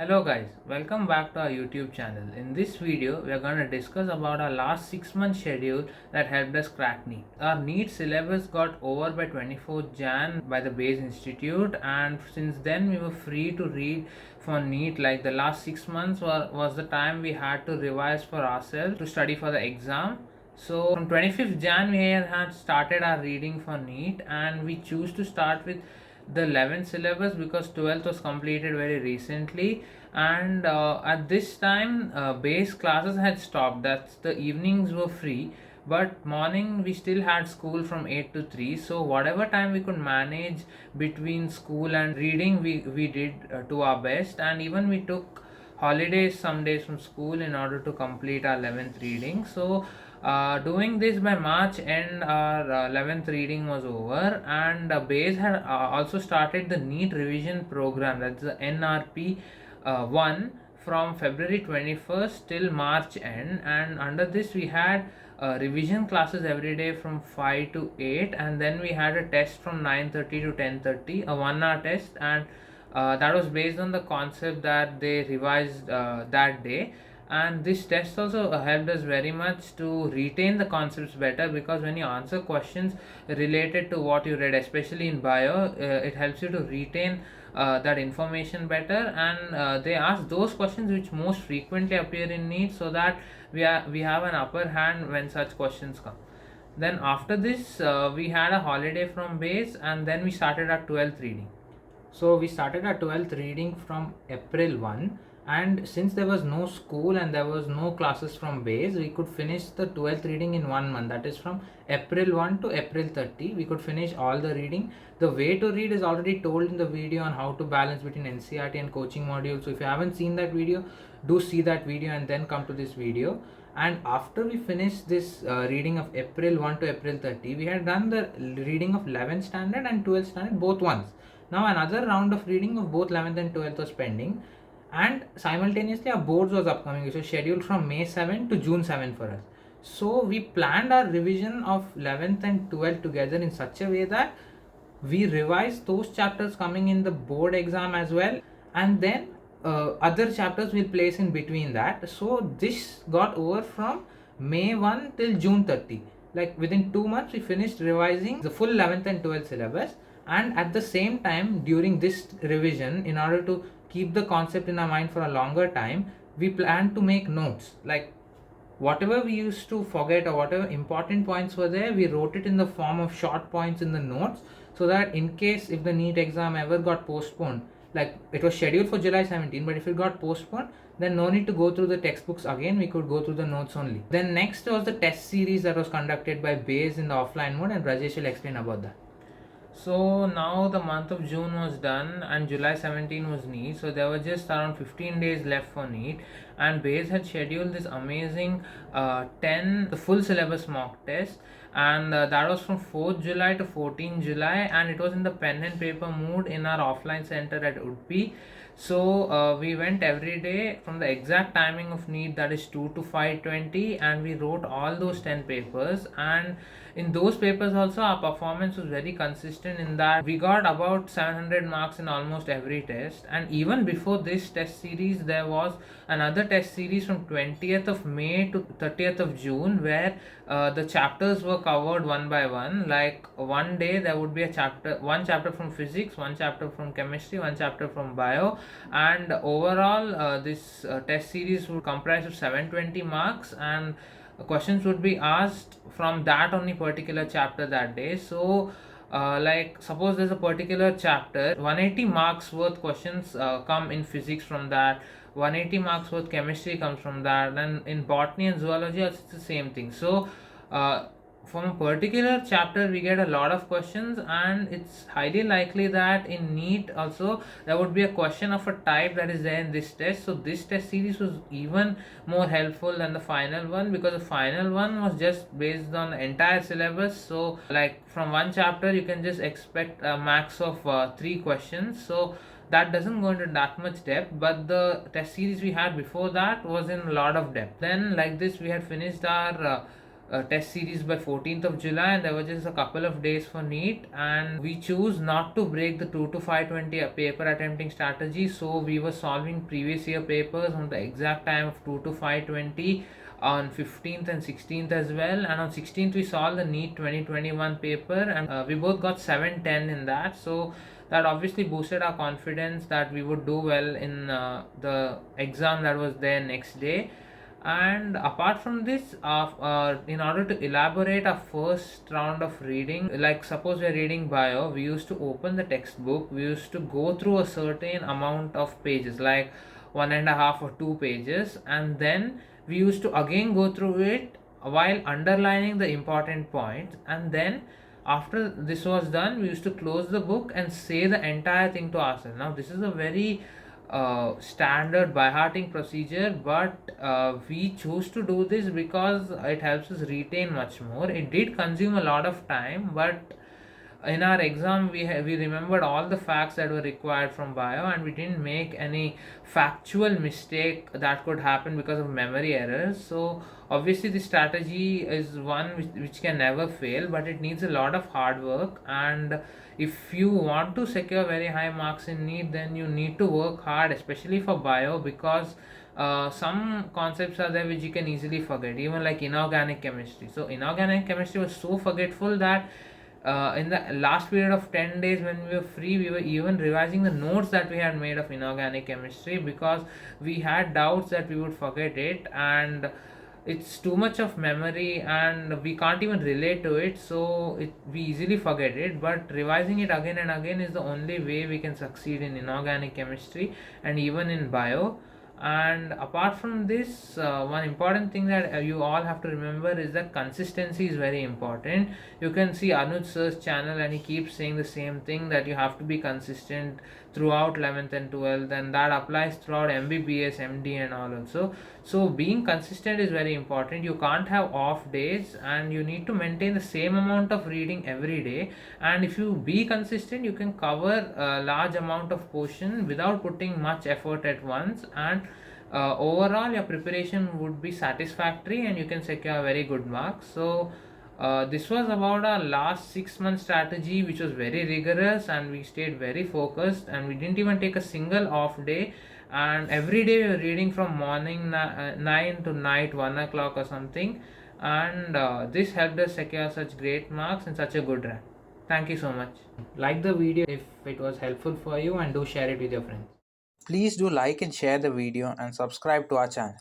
Hello guys, welcome back to our YouTube channel. In this video, we are going to discuss about our last 6 month schedule that helped us crack NEET. Our NEET syllabus got over by 24th Jan by the Bayes Institute, and since then we were free to read for NEET. Like the last 6 months was the time we had to revise for ourselves to study for the exam. So from 25th Jan we had started our reading for NEET, and we choose to start with the 11th syllabus because 12th was completed very recently. And at this time base classes had stopped. That's the evenings were free, but morning we still had school from 8 to 3. So whatever time we could manage between school and reading, we did to our best. And even we took holidays some days from school in order to complete our 11th reading. So doing this by March end, our 11th reading was over, and Bayes had also started the NEET revision program, that's the NRP 1, from February 21st till March end. And under this we had revision classes every day from 5 to 8, and then we had a test from 9:30 to 10:30, a 1 hour test. And that was based on the concept that they revised that day. And this test also helped us very much to retain the concepts better, because when you answer questions related to what you read, especially in bio, it helps you to retain that information better. And they ask those questions which most frequently appear in NEET, so that we have an upper hand when such questions come. Then after this we had a holiday from Bayes, and then we started our 12th reading. So we started our 12th reading from April 1, and since there was no school and there was no classes from Bayes, we could finish the 12th reading in 1 month. That is from April 1 to April 30. We could finish all the reading. The way to read is already told in the video on how to balance between NCERT and coaching modules. So if you haven't seen that video, do see that video and then come to this video. And after we finished this reading of April 1 to April 30, we had done the reading of 11th standard and 12th standard both once. Now another round of reading of both 11th and 12th was pending, and simultaneously our boards was upcoming, which was scheduled from May 7 to June 7 for us. So we planned our revision of 11th and 12th together in such a way that we revised those chapters coming in the board exam as well, and then other chapters will place in between that. So this got over from May 1 till June 30. Like within 2 months we finished revising the full 11th and 12th syllabus. And at the same time, during this revision, in order to keep the concept in our mind for a longer time, we plan to make notes. Like whatever we used to forget or whatever important points were there, we wrote it in the form of short points in the notes, so that in case if the NEET exam ever got postponed, like it was scheduled for July 17, but if it got postponed, then no need to go through the textbooks again, we could go through the notes only. Then next was the test series that was conducted by Bayes in the offline mode, and Rajesh will explain about that. So now the month of June was done and July 17 was NEET. So there were just around 15 days left for NEET, and Bayes had scheduled this amazing 10 the full syllabus mock test, and that was from 4th July to 14th July, and it was in the pen and paper mood in our offline center at Udpi. So we went every day from the exact timing of NEET, that is 2 to 5:20, and we wrote all those 10 papers. And in those papers also our performance was very consistent, in that we got about 700 marks in almost every test. And even before this test series, there was another test series from 20th of May to 30th of June, where the chapters were covered one by one. Like one day there would be one chapter from physics, one chapter from chemistry, one chapter from bio, and overall this test series would comprise of 720 marks, and questions would be asked from that only particular chapter that day. So like suppose there's a particular chapter, 180 marks worth questions come in physics from that, 180 marks worth chemistry comes from that, and in botany and zoology it's the same thing. So from a particular chapter we get a lot of questions, and it's highly likely that in NEET also there would be a question of a type that is there in this test. So this test series was even more helpful than the final one, because the final one was just based on the entire syllabus. So like from one chapter you can just expect a max of 3 questions, so that doesn't go into that much depth. But the test series we had before that was in a lot of depth. Then like this we had finished our test series by 14th of July, and there were just a couple of days for NEET, and we choose not to break the 2 to 520 paper attempting strategy. So we were solving previous year papers on the exact time of 2 to 520 on 15th and 16th as well, and on 16th we solved the NEET 2021 paper, and we both got 710 in that. So that obviously boosted our confidence that we would do well in the exam that was there next day. And apart from this, in order to elaborate our first round of reading, like suppose we're reading bio, we used to open the textbook, we used to go through a certain amount of pages, like 1.5 or 2 pages, and then we used to again go through it while underlining the important points, and then after this was done, we used to close the book and say the entire thing to ourselves. Now this is a very standard by hearting procedure, but we choose to do this because it helps us retain much more. It did consume a lot of time, but in our exam we remembered all the facts that were required from bio, and we didn't make any factual mistake that could happen because of memory errors. So obviously the strategy is one which can never fail, but it needs a lot of hard work. And if you want to secure very high marks in NEET, then you need to work hard, especially for bio, because some concepts are there which you can easily forget, even like inorganic chemistry. So inorganic chemistry was so forgetful that in the last period of 10 days when we were free, we were even revising the notes that we had made of inorganic chemistry, because we had doubts that we would forget it, and it's too much of memory and we can't even relate to it, so we easily forget it. But revising it again and again is the only way we can succeed in inorganic chemistry and even in bio. And apart from this, one important thing that you all have to remember is that consistency is very important. You can see Anuj sir's channel, and he keeps saying the same thing, that you have to be consistent throughout 11th and 12th, and that applies throughout MBBS, MD and all also. So being consistent is very important. You can't have off days, and you need to maintain the same amount of reading every day. And if you be consistent, you can cover a large amount of portion without putting much effort at once, and overall your preparation would be satisfactory and you can secure very good marks. So this was about our last 6 month strategy, which was very rigorous, and we stayed very focused, and we didn't even take a single off day. And every day we were reading from morning 9 to night 1 o'clock or something, and this helped us secure such great marks and such a good rank. Thank you so much. Like the video if it was helpful for you, and do share it with your friends. Please do like and share the video and subscribe to our channel.